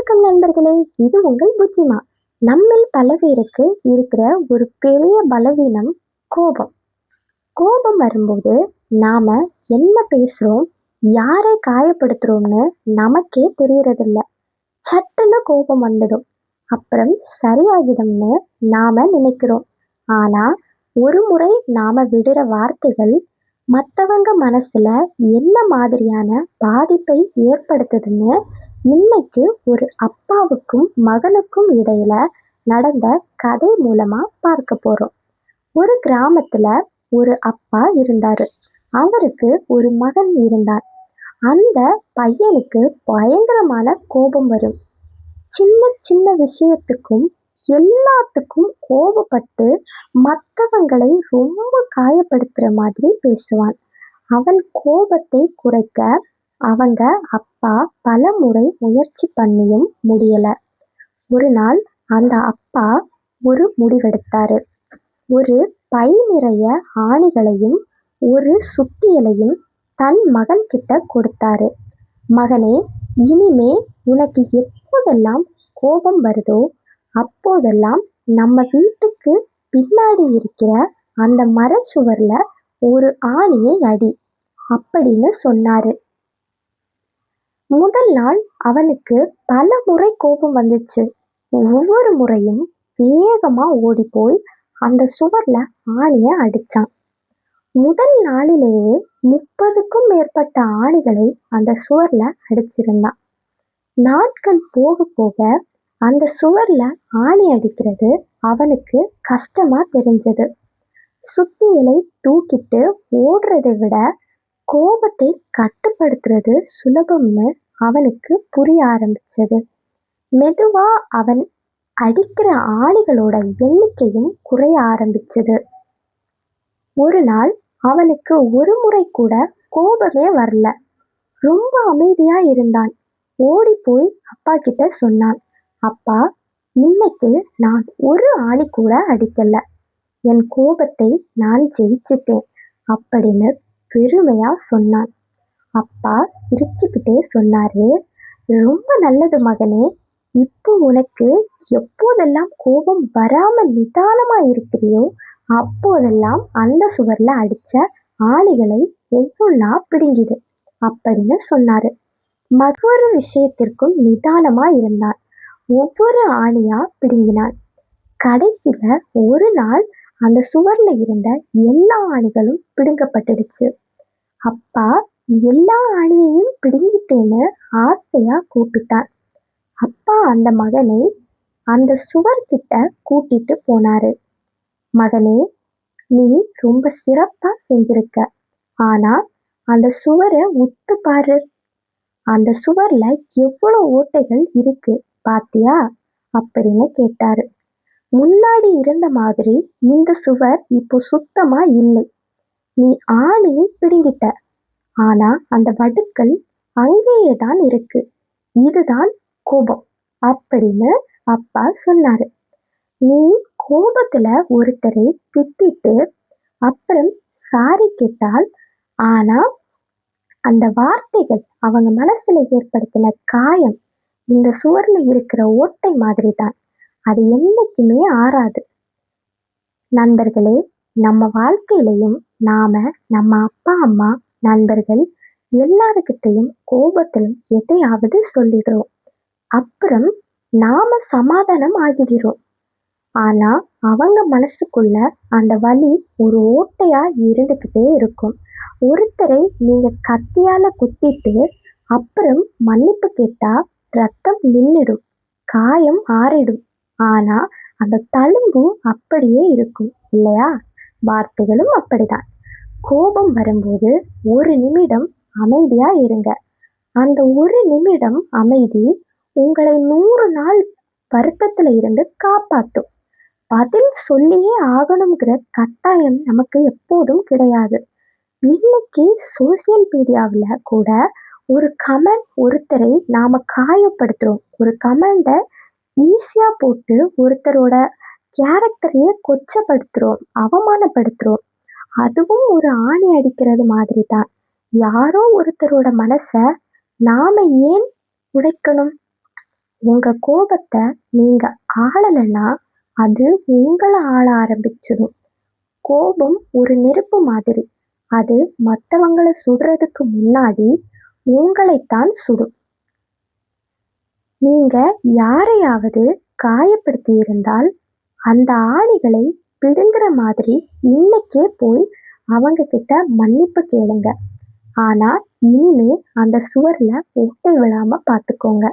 வணக்கம் நண்பர்களே, இது உங்கள் புச்சிமா. நம்மில் பல பேருக்கு இருக்கிற ஒரு பெரிய பலவீனம் கோபம். கோபம் வரும்போது நாம என்ன பேசுறோம், யாரை காயப்படுத்துறோம்னு நமக்கே தெரியறதில்ல. சட்டுன்னு கோபம் வந்துடும், அப்புறம் சரியாகிடும்னு நாம நினைக்கிறோம். ஆனா ஒரு முறை நாம விடுற வார்த்தைகள் மற்றவங்க மனசுல என்ன மாதிரியான பாதிப்பை ஏற்படுத்துதுன்னு இன்னைக்கு ஒரு அப்பாவுக்கும் மகனுக்கும் இடையில நடந்த கதை மூலமா பார்க்க போறோம். ஒரு கிராமத்துல ஒரு அப்பா இருந்தாரு. அவருக்கு ஒரு மகன் இருந்தார். அந்த பையனுக்கு பயங்கரமான கோபம் வரும். சின்ன சின்ன விஷயத்துக்கும் எல்லாத்துக்கும் கோபப்பட்டு மற்றவங்களை ரொம்ப காயப்படுத்துற மாதிரி பேசுவான். அவன் கோபத்தை குறைக்க அவங்க அப்பா பல முறை முயற்சி பண்ணியும் முடியல. ஒரு நாள் அந்த அப்பா ஒரு முடிவெடுத்தாரு. ஒரு பை நிறைய ஆணிகளையும் ஒரு சுத்தியலையும் தன் மகன் கிட்ட கொடுத்தாரு. மகனே, இனிமே உனக்கு எப்போதெல்லாம் கோபம் வருதோ அப்போதெல்லாம் நம்ம வீட்டுக்கு பின்னாடி இருக்கிற அந்த மரச்சுவர்ல ஒரு ஆணியை அடி அப்படின்னு சொன்னாரு. முதல் நாள் அவனுக்கு பல முறை கோபம் வந்துச்சு. ஒவ்வொரு முறையும் வேகமா ஓடி போய் அந்த சுவர்ல ஆணிய அடிச்சான். முதல் நாளிலேயே 30க்கும் மேற்பட்ட ஆணிகளை அந்த சுவர்ல அடிச்சிருந்தான். நாட்கள் போக போக அந்த சுவர்ல ஆணி அடிக்கிறது அவனுக்கு கஷ்டமா தெரிஞ்சது. சுத்தியலை தூக்கிட்டு ஓடுறதை விட கோபத்தை கட்டுப்படுத்துறது சுலபம்னு அவனுக்கு புரிய ஆரம்பிச்சது. மெதுவா அவன் அடிக்கிற ஆணிகளோட எண்ணிக்கையும் குறைய ஆரம்பிச்சது. ஒரு நாள் அவனுக்கு ஒரு முறை கூட கோபமே வரல. ரொம்ப அமைதியா இருந்தான். ஓடி போய் அப்பா கிட்ட சொன்னான். அப்பா, இன்னைக்கு நான் ஒரு ஆணி கூட அடிக்கல. என் கோபத்தை நான் ஜெயிச்சிட்டேன் அப்படின்னு பெருமையா சொன்னான். அப்பா சிரிச்சுக்கிட்டே சொன்னாரு, ரொம்ப நல்லது மகனே. இப்போ உனக்கு எப்போதெல்லாம் கோபம் வராம நிதானமா இருக்கிறியோ அப்போதெல்லாம் அந்த சுவர்ல அடிச்ச ஆணிகளை ஒவ்வொன்றா பிடுங்கிடு அப்படின்னு சொன்னாரு. மற்றொரு விஷயத்திற்கும் நிதானமா இருந்தான். ஒவ்வொரு ஆணியா பிடுங்கினான். கடைசியில ஒரு நாள் அந்த சுவர்ல இருந்த எல்லா ஆணிகளும் பிடுங்கப்பட்டுடுச்சு. அப்பா எல்லா ஆணியையும் பிடுங்கிட்டேன்னு ஆசையா கூப்பிட்டான். அப்பா அந்த மகனை அந்த சுவர்கிட்ட கூட்டிட்டு போனாரு. மகனே, நீ ரொம்ப சிறப்பா செஞ்சிருக்க. ஆனா அந்த சுவரை உத்து பாரு. அந்த சுவர்ல எவ்வளவு ஓட்டைகள் இருக்கு பாத்தியா அப்படின்னு கேட்டாரு. முன்னாடி இருந்த மாதிரி இந்த சுவர் இப்போ சுத்தமா இல்லை. நீ ஆணியை பிடுங்கிட்ட, ஆனா அந்த வடுக்கள் அங்கேயே தான் இருக்கு. இதுதான் கோபம் அப்படின்னு அப்பா சொன்னாரு. நீ கோபத்துல ஒருத்தரை திட்டிட்டு அப்புறம் சாரி கேட்டால், ஆனா அந்த வார்த்தைகள் அவங்க மனசுல ஏற்படுத்தின காயம் இந்த சுவர்ல இருக்கிற ஓட்டை மாதிரி தான். அது என்னைக்குமே ஆறாது. நண்பர்களே, நம்ம வாழ்க்கையிலையும் நாம நம்ம அப்பா அம்மா நண்பர்கள் எல்லாருக்கிட்டையும் கோபத்துல எதையாவது சொல்லிடுறோம். அப்புறம் நாம சமாதானம் ஆகிடுறோம். ஆனா அவங்க மனசுக்குள்ள அந்த வலி ஒரு ஓட்டையா இருந்துகிட்டே இருக்கும். ஒருத்தரை நீங்க கத்தியால குத்திட்டு அப்புறம் மன்னிப்பு கேட்டா ரத்தம் நின்னுடும், காயம் ஆறிடும். ஆனா அந்த தழும்பு அப்படியே இருக்கும் இல்லையா? வார்த்தைகளும் அப்படிதான். கோபம் வரும்போது ஒரு நிமிடம் அமைதியா இருங்க. அந்த ஒரு நிமிடம் அமைதி உங்களை 100 நாள் வருத்தத்துல இருந்து காப்பாத்தும். பதில் சொல்லியே ஆகணுங்கிற கட்டாயம் நமக்கு எப்போதும் கிடையாது. இன்னைக்கு சோசியல் மீடியாவில் கூட ஒரு கமெண்ட் ஒருத்தரை நாம காயப்படுத்துறோம். ஒரு கமெண்டை ஈஸியா போட்டு ஒருத்தரோட கேரக்டரையே கொச்சப்படுத்துறோம், அவமானப்படுத்துறோம். அதுவும் ஒரு ஆணி அடிக்கிறது மாதிரி தான். யாரோ ஒருத்தரோட மனசை நாம ஏன் உடைக்கணும்? உங்க கோபத்தை நீங்க ஆளலைன்னா அது உங்களை ஆள ஆரம்பிச்சிடும். கோபம் ஒரு நெருப்பு மாதிரி. அது மற்றவங்களை சுடுறதுக்கு முன்னாடி உங்களைத்தான் சுடும். நீங்க யாரையாவது காயப்படுத்தி இருந்தால் அந்த ஆணிகளை பிடுங்குற மாதிரி இன்னைக்கே போய் அவங்க கிட்ட மன்னிப்பு கேளுங்க. ஆனா இனிமே அந்த சுவர்ல ஓட்டை விழாம பார்த்துக்கோங்க.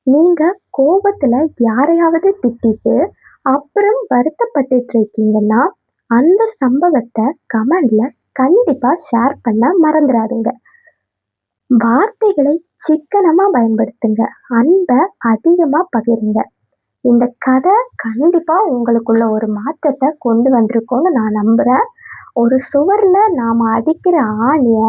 நீங்க கோபத்துல யாரையாவது திட்டிட்டு அப்புறம் வருத்தப்பட்டுட்டு இருக்கீங்கன்னா அந்த சம்பவத்தை கமெண்ட்ல கண்டிப்பா ஷேர் பண்ண மறந்துடாதுங்க. வார்த்தைகளை சிக்கனமா பயன்படுத்துங்க. அன்பை அதிகமா பகிருங்க. இந்த கதை கண்டிப்பா உங்களுக்குள்ள ஒரு மாற்றத்தை கொண்டு வந்திருக்கும்னு நான் நம்புறேன். ஒரு சுவர்ல நாம அடிக்கிற ஆணிய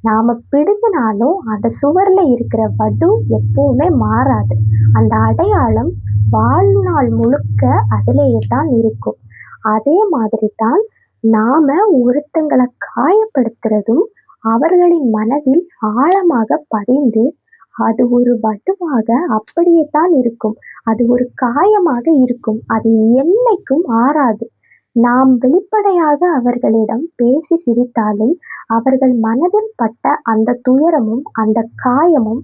நாம பிடுங்கினாலும் அந்த சுவர்ல இருக்கிற வடு எப்பவுமே மாறாது. அந்த அடையாளம் வாழ்நாள் முழுக்க அதிலேயே தான் இருக்கும். அதே மாதிரி தான் நாம ஒருத்தங்களை காயப்படுத்துறதும் அவர்களின் மனதில் ஆழமாக பதிந்து அது ஒரு வடுவாக அப்படியே தான் இருக்கும். அது ஒரு காயமாக இருக்கும். அது என்னைக்கும் ஆறாது. நாம் வெளிப்படையாக அவர்களிடம் பேசி சிரித்தாலும் அவர்கள் மனதில் பட்ட அந்த துயரமும் அந்த காயமும்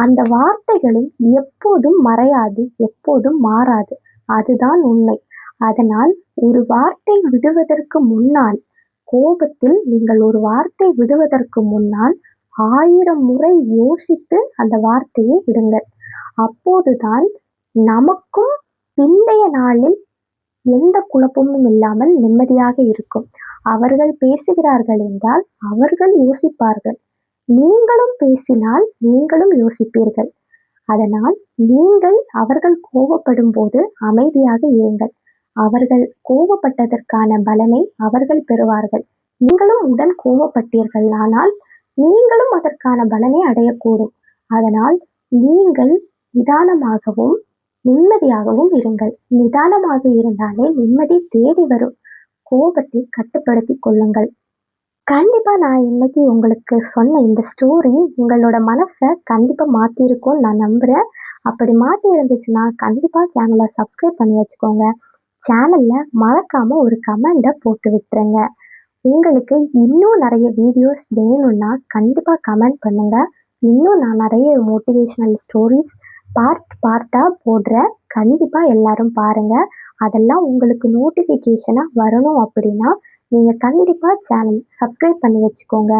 அந்த வார்த்தைகளும் எப்போதும் மறையாது, எப்போதும் மாறாது. அதுதான் உண்மை. அதனால் ஒரு வார்த்தை விடுவதற்கு முன்னால், கோபத்தில் நீங்கள் ஒரு வார்த்தை விடுவதற்கு முன்னால் 1000 முறை யோசித்து அந்த வார்த்தையை விடுங்கள். அப்போதுதான் நமக்கும் பிந்தைய நாளில் எந்த குழப்பமும் இல்லாமல் நிம்மதியாக இருக்கும். அவர்கள் பேசுகிறார்கள் என்றால் அவர்கள் யோசிப்பார்கள். நீங்களும் பேசினால் நீங்களும் யோசிப்பீர்கள். அதனால் நீங்கள் அவர்கள் கோபப்படும்போது அமைதியாக இருங்கள். அவர்கள் கோபப்பட்டதற்கான பலனை அவர்கள் பெறுவார்கள். நீங்களும் உடன் கோபப்பட்டீர்களானால் நீங்களும் அதற்கான பலனை அடையக்கூடும். அதனால் நீங்கள் நிதானமாகவும் நிம்மதியாகவும் இருங்கள். நிதானமாக இருந்தாலே நிம்மதி தேடி வரும். கோபத்தை கட்டுப்படுத்தி கொள்ளுங்கள். கண்டிப்பா நான் இன்னைக்கு உங்களுக்கு சொன்ன இந்த ஸ்டோரி உங்களோட மனசை கண்டிப்பா மாத்திருக்கும்னு நான் நம்புறேன். அப்படி மாத்தி இருந்துச்சுன்னா கண்டிப்பா சேனலை சப்ஸ்கிரைப் பண்ணி வச்சுக்கோங்க. சேனல்ல மறக்காம ஒரு கமெண்ட்டை போட்டு விட்டுருங்க. உங்களுக்கு இன்னும் நிறைய வீடியோஸ் வேணும்னா கண்டிப்பா கமெண்ட் பண்ணுங்க. இன்னும் நான் நிறைய மோட்டிவேஷனல் ஸ்டோரிஸ் பார்ட்டாக போடுறேன். கண்டிப்பா எல்லாரும் பாருங்க. அதெல்லாம் உங்களுக்கு நோட்டிஃபிகேஷனாக வரணும் அப்படின்னா நீங்கள் கண்டிப்பாக சேனல் சப்ஸ்கிரைப் பண்ணி வச்சுக்கோங்க.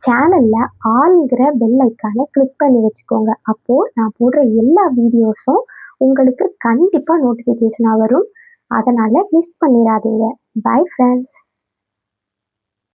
சேனலில் ஆல்ங்கிற பெல் ஐக்கானை கிளிக் பண்ணி வச்சுக்கோங்க. அப்போது நான் போடுற எல்லா வீடியோஸும் உங்களுக்கு கண்டிப்பாக நோட்டிஃபிகேஷனாக வரும். அதனால் மிஸ் பண்ணிடாதீங்க. Bye friends.